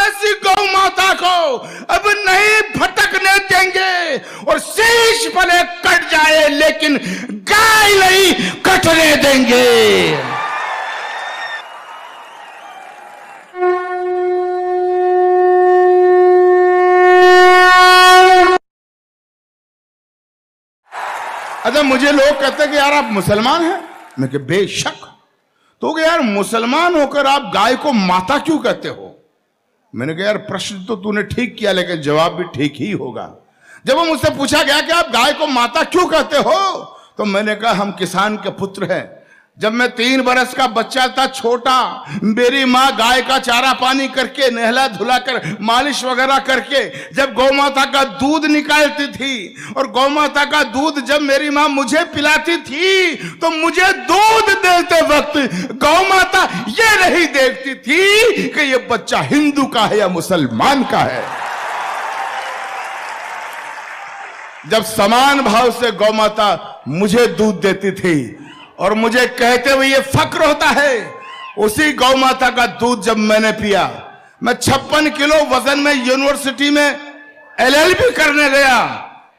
ऐसी गौ माता को अब नहीं भटकने देंगे, और शीश भले कट जाए लेकिन गाय नहीं कटने देंगे। अच्छा, मुझे लोग कहते हैं कि यार आप मुसलमान हैं। मैं कहा बेशक। तो कि यार मुसलमान होकर आप गाय को माता क्यों कहते हो? मैंने कहा यार प्रश्न तो तूने ठीक किया, लेकिन जवाब भी ठीक ही होगा। जब वो मुझसे पूछा गया कि आप गाय को माता क्यों कहते हो, तो मैंने कहा हम किसान के पुत्र हैं। जब मैं 3 बरस का बच्चा था, छोटा, मेरी माँ गाय का चारा पानी करके, नहला धुलाकर, मालिश वगैरह करके जब गौ माता का दूध निकालती थी, और गौ माता का दूध जब मेरी माँ मुझे पिलाती थी, तो मुझे दूध देते वक्त गौ माता ये नहीं देखती थी कि ये बच्चा हिंदू का है या मुसलमान का है। जब समान भाव से गौ माता मुझे दूध देती थी और मुझे कहते हुए ये फक्र होता है, उसी गौ माता का दूध जब मैंने पिया, मैं 56 किलो वजन में यूनिवर्सिटी में LLB करने गया,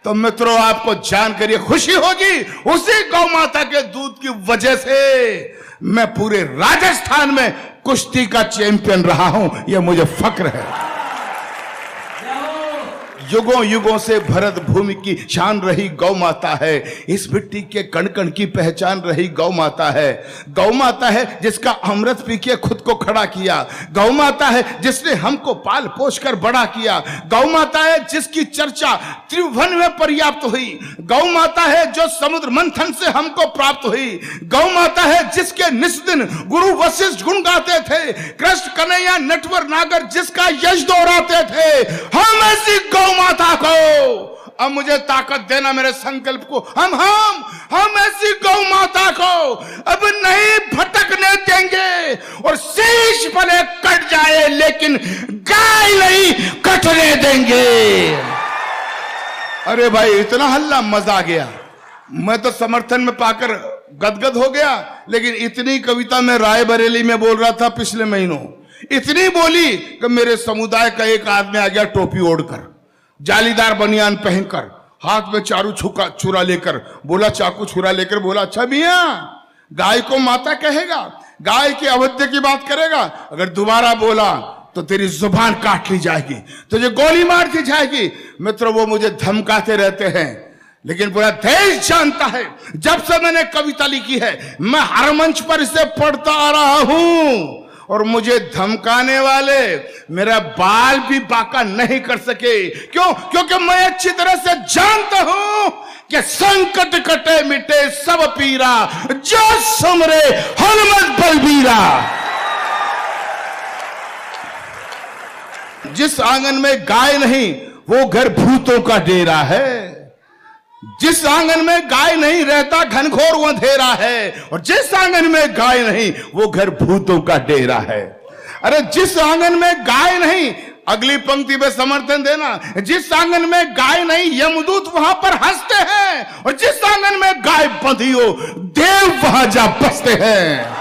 तो मित्रों आपको जानकर ये खुशी होगी, उसी गौ माता के दूध की वजह से मैं पूरे राजस्थान में कुश्ती का चैंपियन रहा हूं। यह मुझे फक्र है। युगों युगों से भरत भूमि की शान रही गौ माता है, इस मिट्टी के कण कण की पहचान रही गौ माता है। गौ माता है जिसका अमृत पी के खुद को खड़ा किया। गौ माता है जिसने हमको पाल पोष कर बड़ा किया। गौ माता है जिसकी चर्चा त्रिभुवन में पर्याप्त हुई। गौ माता है जो समुद्र मंथन से हमको प्राप्त हुई। गौ माता है जिसके निस्दिन गुरु वशिष्ठ गुण गाते थे, कृष्ण कन्हैया नटवर नागर जिसका यश दोहराते थे। हम ऐसी गौ माता को, अब मुझे ताकत देना मेरे संकल्प को, हम ऐसी गौ माता को अब नहीं भटकने देंगे, और शीश भले कट जाए लेकिन गाय नहीं कटने देंगे। अरे भाई इतना हल्ला, मजा आ गया। मैं तो समर्थन में पाकर गदगद हो गया, लेकिन इतनी कविता मैं रायबरेली में बोल रहा था पिछले महीनों, इतनी बोली कि मेरे समुदाय का एक आदमी आ गया टोपी ओढ़कर, जालीदार बनियान पहनकर, हाथ में चारू छुरा लेकर, बोला चाकू छुरा लेकर, बोला अच्छा मियां गाय को माता कहेगा, गाय के अवध्य की बात करेगा, अगर दोबारा बोला तो तेरी जुबान काट ली जाएगी, तुझे गोली मार दी जाएगी। मित्रों वो मुझे धमकाते रहते हैं, लेकिन पूरा देश जानता है जब से मैंने कविता लिखी है मैं हर मंच पर इसे पढ़ता आ रहा हूं, और मुझे धमकाने वाले मेरा बाल भी बाका नहीं कर सके। क्यों? क्योंकि मैं अच्छी तरह से जानता हूं कि संकट कटे मिटे सब पीरा, जो सुमरे हनुमत बलबीरा। जिस आंगन में गाय नहीं वो घर भूतों का डेरा है। जिस आंगन में गाय नहीं रहता घनघोर अंधेरा है, और जिस आंगन में गाय नहीं वो घर भूतों का डेरा है। अरे जिस आंगन में गाय नहीं, अगली पंक्ति में समर्थन देना, जिस आंगन में गाय नहीं यमदूत वहां पर हंसते हैं, और जिस आंगन में गाय बंधी हो देव वहां जा बसते हैं।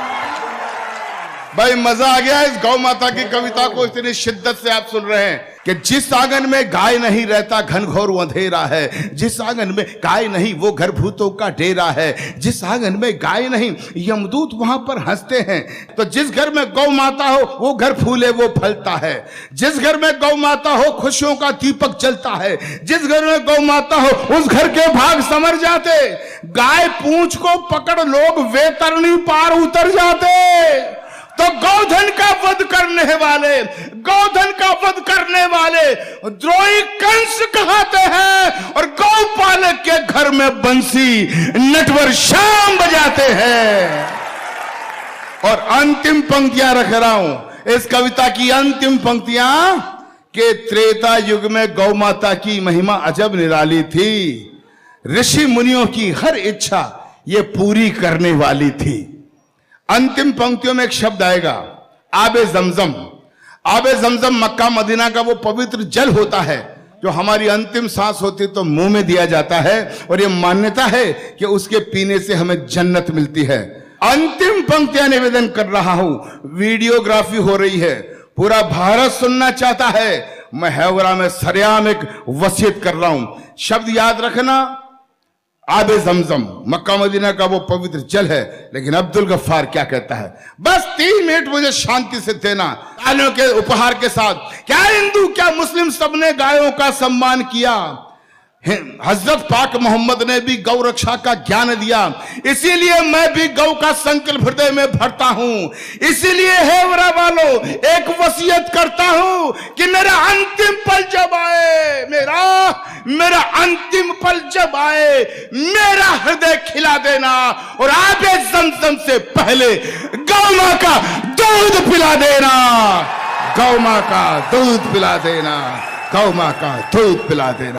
भाई मजा आ गया इस गौ माता की कविता को इतनी शिद्दत से आप सुन रहे हैं कि जिस आंगन में गाय नहीं रहता घनघोर अंधेरा है, जिस आंगन में गाय नहीं वो घर भूतों का डेरा है, जिस आंगन में गाय नहीं यमदूत वहां पर हंसते हैं। तो जिस घर में गौ माता हो वो घर फूले वो फलता है, जिस घर में गौ माता हो खुशियों का दीपक जलता है, जिस घर में गौ माता हो उस घर के भाग संवर जाते। गाय पूंछ को पकड़ लोग वेतरणी पार उतर जाते। तो गौधन का वध करने वाले, गौधन का वध करने वाले द्रोही कंस कहते हैं, और गौपालक के घर में बंसी नटवर शाम बजाते हैं। और अंतिम पंक्तियां रख रहा हूं इस कविता की, अंतिम पंक्तियां के त्रेता युग में गौ माता की महिमा अजब निराली थी, ऋषि मुनियों की हर इच्छा ये पूरी करने वाली थी। अंतिम पंक्तियों में एक शब्द आएगा आबे जमजम। आबे जमजम मक्का मदीना का वो पवित्र जल होता है जो हमारी अंतिम सांस होती तो मुंह में दिया जाता है, और ये मान्यता है कि उसके पीने से हमें जन्नत मिलती है। अंतिम पंक्तियां निवेदन कर रहा हूं, वीडियोग्राफी हो रही है, पूरा भारत सुनना चाहता है। मैं हैवरा में सरेआम एक वसीयत कर रहा हूं, शब्द याद रखना, आबे जमजम मक्का मदीना का वो पवित्र जल है, लेकिन अब्दुल गफ्फार क्या कहता है? बस 3 मिनट मुझे शांति से देना, तालियों के उपहार के साथ। क्या हिंदू क्या मुस्लिम सबने गायों का सम्मान किया। हजरत पाक मोहम्मद ने भी गौ रक्षा का ज्ञान दिया, इसीलिए मैं भी गौ का संकल्प हृदय में भरता हूं। इसीलिए हैवरा वालों एक वसीयत करता हूं कि मेरा अंतिम पल जब आए, मेरा अंतिम पल जब आए, मेरा हृदय खिला देना और आबे ज़मज़म से पहले गौ मां का दूध पिला देना, गौ मां का दूध पिला देना, गौ मां का दूध पिला देना।